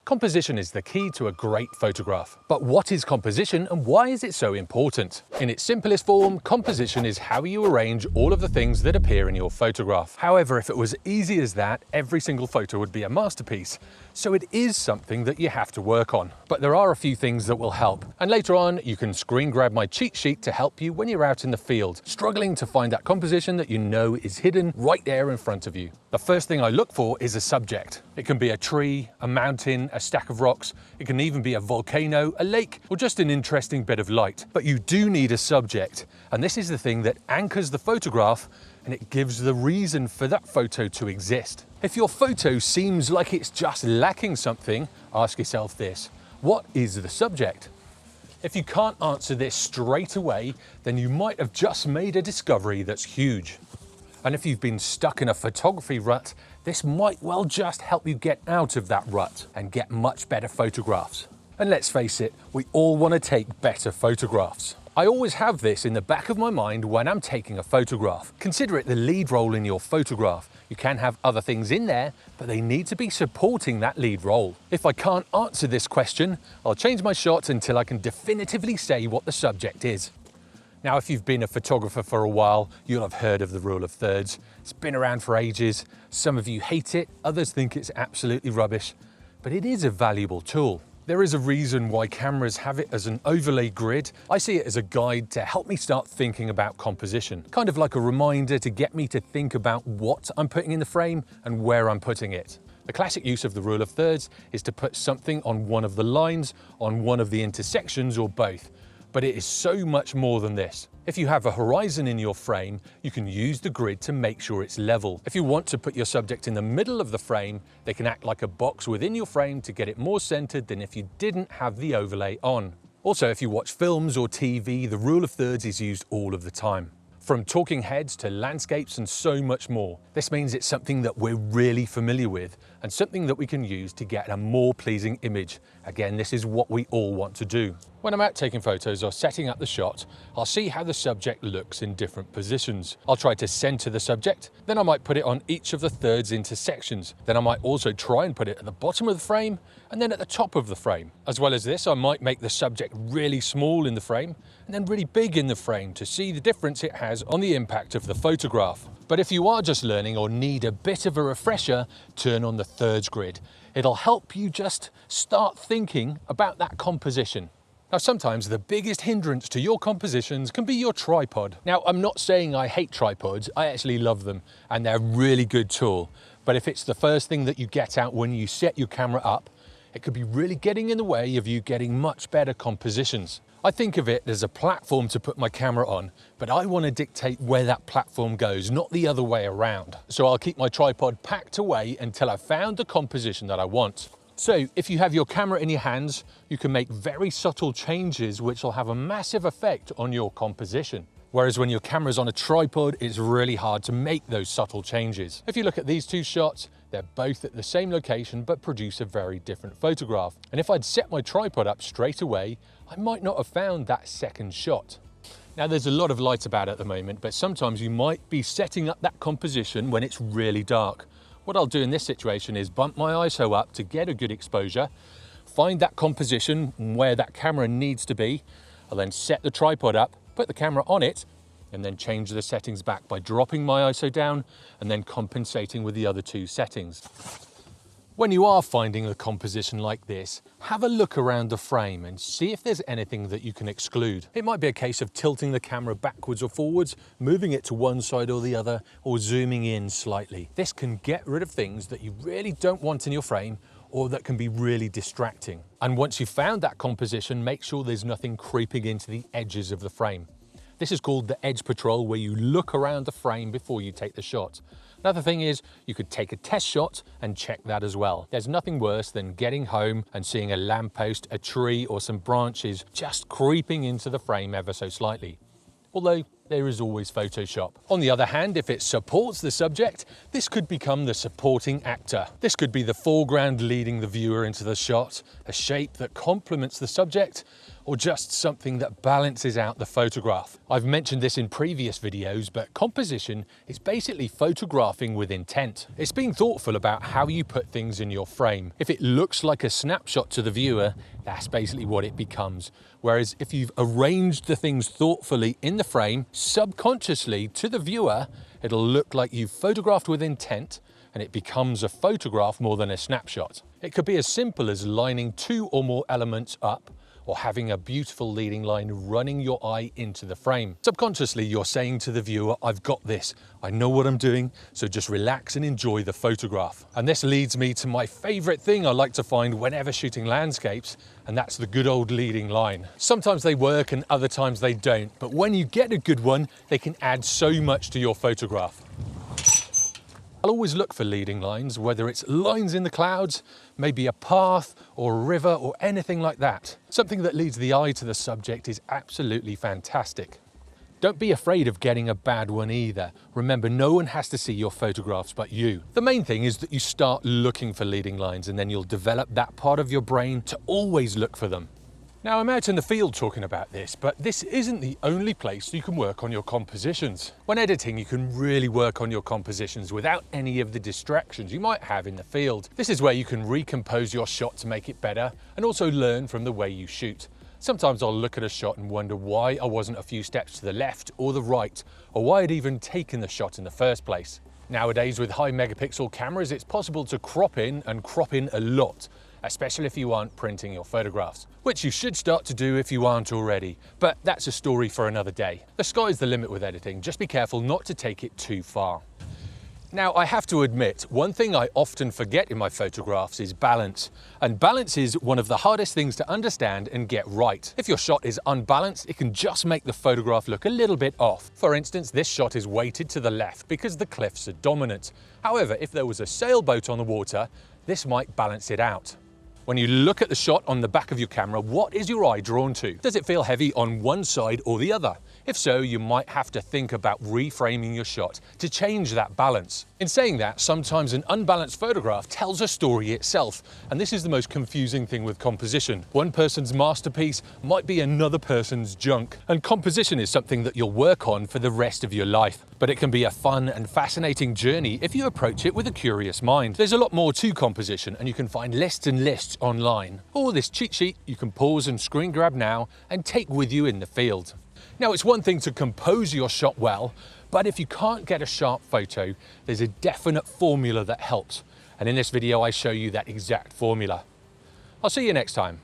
Composition is the key to a great photograph. But what is composition and why is it so important? In its simplest form, composition is how you arrange all of the things that appear in your photograph. However, if it was easy as that, every single photo would be a masterpiece. So it is something that you have to work on. But there are a few things that will help. And later on, you can screen grab my cheat sheet to help you when you're out in the field, struggling to find that composition that you know is hidden right there in front of you. The first thing I look for is a subject. It can be a tree, a mountain, a stack of rocks. It can even be a volcano, a lake, or just an interesting bit of light. But you do need a subject. And this is the thing that anchors the photograph, and it gives the reason for that photo to exist. If your photo seems like it's just lacking something, ask yourself this: what is the subject? If you can't answer this straight away, then you might have just made a discovery that's huge. And if you've been stuck in a photography rut, this might well just help you get out of that rut and get much better photographs. And let's face it, we all want to take better photographs. I always have this in the back of my mind when I'm taking a photograph. Consider it the lead role in your photograph. You can have other things in there, but they need to be supporting that lead role. If I can't answer this question, I'll change my shot until I can definitively say what the subject is. Now, if you've been a photographer for a while, you'll have heard of the rule of thirds. It's been around for ages. Some of you hate it, others think it's absolutely rubbish, but it is a valuable tool. There is a reason why cameras have it as an overlay grid. I see it as a guide to help me start thinking about composition, kind of like a reminder to get me to think about what I'm putting in the frame and where I'm putting it. The classic use of the rule of thirds is to put something on one of the lines, on one of the intersections, or both. But it is so much more than this. If you have a horizon in your frame, you can use the grid to make sure it's level. If you want to put your subject in the middle of the frame, they can act like a box within your frame to get it more centered than if you didn't have the overlay on. Also, if you watch films or TV, the rule of thirds is used all of the time. From talking heads to landscapes and so much more. This means it's something that we're really familiar with and something that we can use to get a more pleasing image. Again, this is what we all want to do. When I'm out taking photos or setting up the shot, I'll see how the subject looks in different positions. I'll try to center the subject, then I might put it on each of the thirds intersections. Then I might also try and put it at the bottom of the frame and then at the top of the frame. As well as this, I might make the subject really small in the frame and then really big in the frame to see the difference it has on the impact of the photograph. But if you are just learning or need a bit of a refresher, turn on the thirds grid. It'll help you just start thinking about that composition. Now, sometimes the biggest hindrance to your compositions can be your tripod. Now, I'm not saying I hate tripods, I actually love them and they're a really good tool. But if it's the first thing that you get out when you set your camera up, it could be really getting in the way of you getting much better compositions. I think of it as a platform to put my camera on, but I want to dictate where that platform goes, not the other way around. So I'll keep my tripod packed away until I've found the composition that I want. So if you have your camera in your hands, you can make very subtle changes which will have a massive effect on your composition. Whereas when your camera's on a tripod, it's really hard to make those subtle changes. If you look at these two shots, they're both at the same location but produce a very different photograph. And if I'd set my tripod up straight away, I might not have found that second shot. Now, there's a lot of light about at the moment, but sometimes you might be setting up that composition when it's really dark. What I'll do in this situation is bump my ISO up to get a good exposure, find that composition where that camera needs to be. I'll then set the tripod up, put the camera on it, and then change the settings back by dropping my ISO down and then compensating with the other two settings. When you are finding a composition like this, have a look around the frame and see if there's anything that you can exclude. It might be a case of tilting the camera backwards or forwards, moving it to one side or the other, or zooming in slightly. This can get rid of things that you really don't want in your frame or that can be really distracting. And once you've found that composition, make sure there's nothing creeping into the edges of the frame. This is called the edge patrol, where you look around the frame before you take the shot. Another thing is you could take a test shot and check that as well. There's nothing worse than getting home and seeing a lamppost, a tree, or some branches just creeping into the frame ever so slightly. Although there is always Photoshop. On the other hand, if it supports the subject, this could become the supporting actor. This could be the foreground leading the viewer into the shot, a shape that complements the subject, or just something that balances out the photograph. I've mentioned this in previous videos, but composition is basically photographing with intent. It's being thoughtful about how you put things in your frame. If it looks like a snapshot to the viewer, that's basically what it becomes. Whereas if you've arranged the things thoughtfully in the frame, subconsciously to the viewer, it'll look like you've photographed with intent, and it becomes a photograph more than a snapshot. It could be as simple as lining 2 or more elements up, or having a beautiful leading line running your eye into the frame. Subconsciously, you're saying to the viewer, I've got this, I know what I'm doing, so just relax and enjoy the photograph. And this leads me to my favorite thing I like to find whenever shooting landscapes, and that's the good old leading line. Sometimes they work and other times they don't, but when you get a good one, they can add so much to your photograph. I'll always look for leading lines, whether it's lines in the clouds, maybe a path or a river or anything like that. Something that leads the eye to the subject is absolutely fantastic. Don't be afraid of getting a bad one either. Remember, no one has to see your photographs but you. The main thing is that you start looking for leading lines, and then you'll develop that part of your brain to always look for them. Now, I'm out in the field talking about this, but this isn't the only place you can work on your compositions. When editing, you can really work on your compositions without any of the distractions you might have in the field. This is where you can recompose your shot to make it better and also learn from the way you shoot. Sometimes I'll look at a shot and wonder why I wasn't a few steps to the left or the right, or why I'd even taken the shot in the first place. Nowadays, with high megapixel cameras, it's possible to crop in a lot, especially if you aren't printing your photographs, which you should start to do if you aren't already, but that's a story for another day. The sky's the limit with editing, just be careful not to take it too far. Now, I have to admit, one thing I often forget in my photographs is balance. And balance is one of the hardest things to understand and get right. If your shot is unbalanced, it can just make the photograph look a little bit off. For instance, this shot is weighted to the left because the cliffs are dominant. However, if there was a sailboat on the water, this might balance it out. When you look at the shot on the back of your camera, what is your eye drawn to? Does it feel heavy on one side or the other? If so, you might have to think about reframing your shot to change that balance. In saying that, sometimes an unbalanced photograph tells a story itself, and this is the most confusing thing with composition. One person's masterpiece might be another person's junk, and composition is something that you'll work on for the rest of your life. But it can be a fun and fascinating journey if you approach it with a curious mind. There's a lot more to composition, and you can find lists and lists online. Or this cheat sheet you can pause and screen grab now and take with you in the field. Now, it's one thing to compose your shot well, but if you can't get a sharp photo, there's a definite formula that helps. And in this video, I show you that exact formula. I'll see you next time.